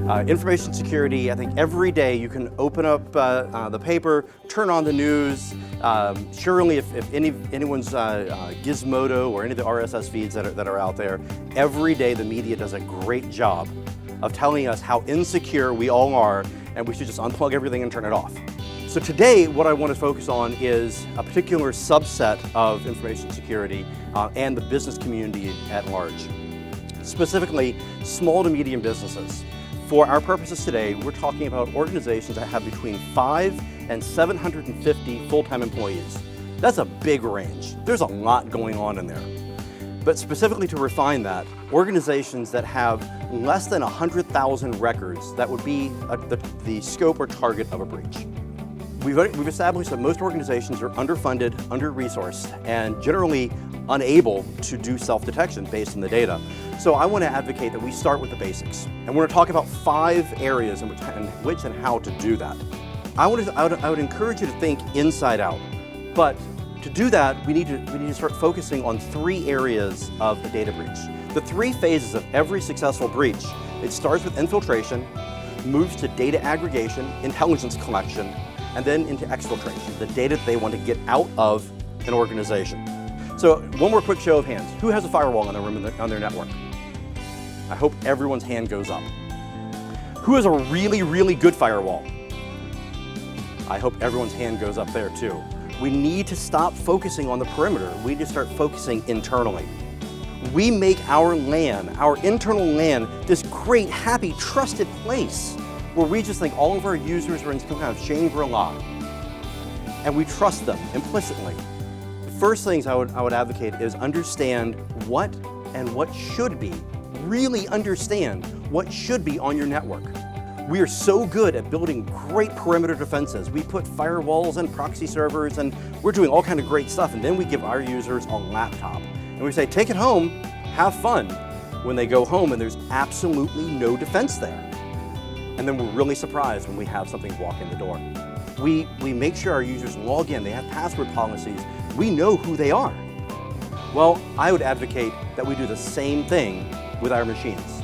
Information security, I think every day you can open up the paper, turn on the news. Surely if anyone's Gizmodo or any of the RSS feeds that are out there, every day the media does a great job of telling us how insecure we all are and we should just unplug everything and turn it off. So today what I want to focus on is a particular subset of information security and the business community at large. Specifically, small to medium businesses. For our purposes today, we're talking about organizations that have between 5 and 750 full-time employees. That's a big range. There's a lot going on in there. But specifically to refine that, organizations that have less than 100,000 records, that would be the scope or target of a breach. We've established that most organizations are underfunded, under-resourced, and generally unable to do self-detection based on the data. So I want to advocate that we start with the basics. And we're going to talk about 5 areas in which and how to do that. I would encourage you to think inside out. But to do that, we need to start focusing on 3 areas of the data breach. The 3 phases of every successful breach. It starts with infiltration, moves to data aggregation, intelligence collection, and then into exfiltration, the data that they want to get out of an organization. So one more quick show of hands. Who has a firewall in their network? I hope everyone's hand goes up. Who has a really, really good firewall? I hope everyone's hand goes up there too. We need to stop focusing on the perimeter. We need to start focusing internally. We make our LAN, our internal LAN, this great, happy, trusted place where we just think all of our users are in some kind of Shangri-La, and we trust them implicitly. The first things I would advocate is understand what should be. Really understand what should be on your network. We are so good at building great perimeter defenses. We put firewalls and proxy servers, and we're doing all kinds of great stuff, and then we give our users a laptop. And we say, take it home, have fun. When they go home and there's absolutely no defense there. And then we're really surprised when we have something walk in the door. We make sure our users log in, they have password policies, we know who they are. Well, I would advocate that we do the same thing with our machines.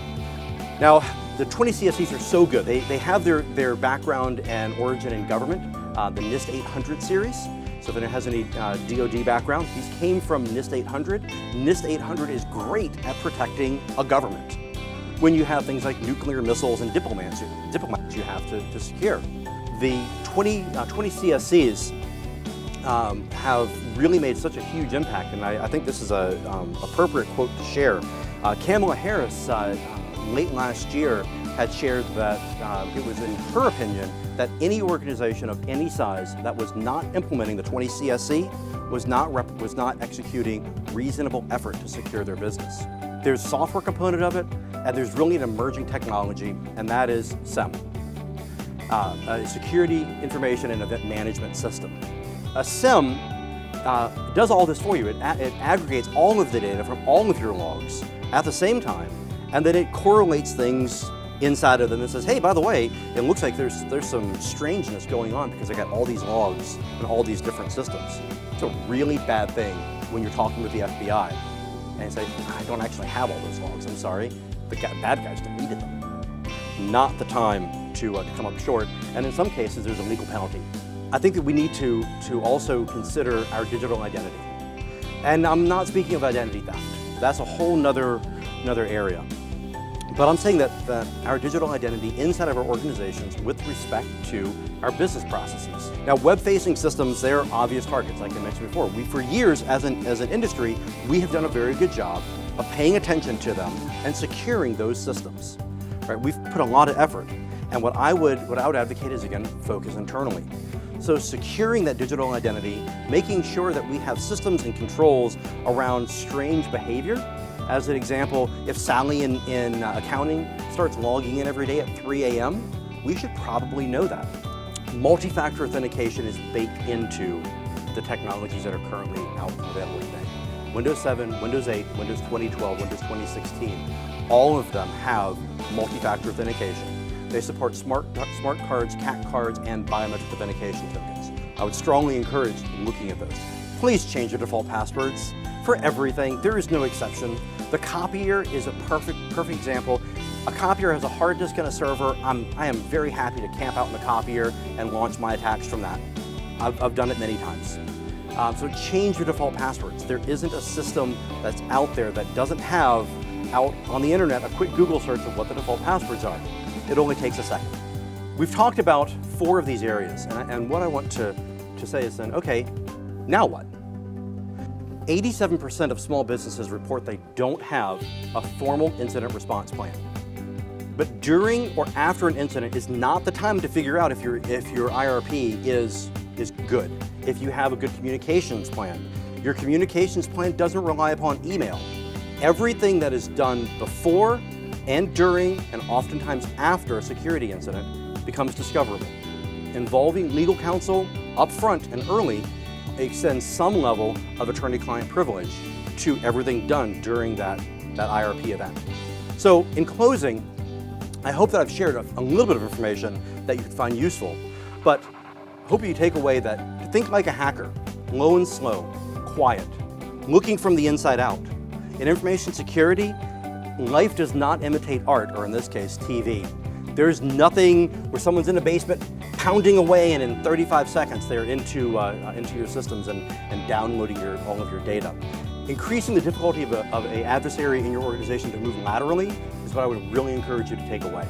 Now, the 20 CSEs are so good. They have their background and origin in government, the NIST 800 series. So if it has any DoD background, these came from NIST 800. NIST 800 is great at protecting a government. When you have things like nuclear missiles and diplomats you have to secure. The 20 CSCs have really made such a huge impact, and I think this is an appropriate quote to share. Kamala Harris, late last year, had shared that it was in her opinion that any organization of any size that was not implementing the 20 CSC was not executing reasonable effort to secure their business. There's a software component of it, and there's really an emerging technology, and that is SIEM, a Security Information and Event Management System. A SIEM does all this for you. It aggregates all of the data from all of your logs at the same time, and then it correlates things inside of them and says, hey, by the way, it looks like there's some strangeness going on because I got all these logs and all these different systems. It's a really bad thing when you're talking with the FBI and say, I don't actually have all those logs, I'm sorry. The bad guys deleted them. Not the time to come up short, and in some cases there's a legal penalty. I think that we need to also consider our digital identity. And I'm not speaking of identity theft. That's a whole nother area. But I'm saying that our digital identity inside of our organizations with respect to our business processes. Now, web-facing systems, they're obvious targets, like I mentioned before. For years, as an industry, we have done a very good job of paying attention to them and securing those systems. Right? We've put a lot of effort. And what I would advocate is, again, focus internally. So securing that digital identity, making sure that we have systems and controls around strange behavior. As an example, if Sally in accounting starts logging in every day at 3 a.m., we should probably know that. Multi-factor authentication is baked into the technologies that are currently out available today. Windows 7, Windows 8, Windows 2012, Windows 2016, all of them have multi-factor authentication. They support smart cards, CAC cards, and biometric authentication tokens. I would strongly encourage looking at those. Please change your default passwords for everything. There is no exception. The copier is a perfect example. A copier has a hard disk and a server. I am very happy to camp out in the copier and launch my attacks from that. I've done it many times. So change your default passwords. There isn't a system that's out there that doesn't have out on the internet a quick Google search of what the default passwords are. It only takes a second. We've talked about 4 of these areas, and what I want to say is then, okay, now what? 87% of small businesses report they don't have a formal incident response plan. But during or after an incident is not the time to figure out if your IRP is good, if you have a good communications plan. Your communications plan doesn't rely upon email. Everything that is done before and during and oftentimes after a security incident becomes discoverable. Involving legal counsel upfront and early extends some level of attorney-client privilege to everything done during that IRP event. So in closing, I hope that I've shared a little bit of information that you could find useful, but I hope you take away that to think like a hacker, low and slow, quiet, looking from the inside out. In information security, life does not imitate art, or in this case, TV. There's nothing where someone's in a basement pounding away and in 35 seconds they're into your systems and downloading all of your data. Increasing the difficulty of an adversary in your organization to move laterally is what I would really encourage you to take away.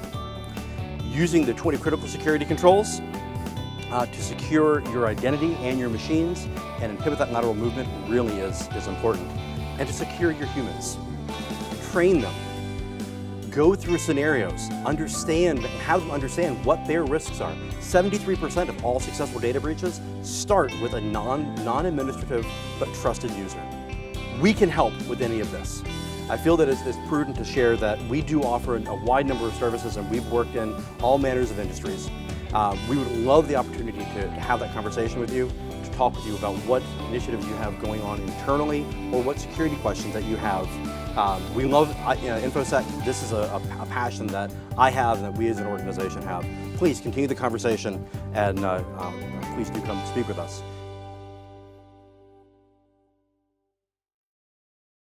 Using the 20 critical security controls to secure your identity and your machines and inhibit that lateral movement really is important. And to secure your humans. Train them. Go through scenarios. Have them understand what their risks are. 73% of all successful data breaches start with a non-administrative but trusted user. We can help with any of this. I feel that it's prudent to share that we do offer a wide number of services, and we've worked in all manners of industries. We would love the opportunity to have that conversation with you, to talk with you about what initiatives you have going on internally or what security questions that you have. We love InfoSec. This is a passion that I have and that we as an organization have. Please continue the conversation, and please do come speak with us.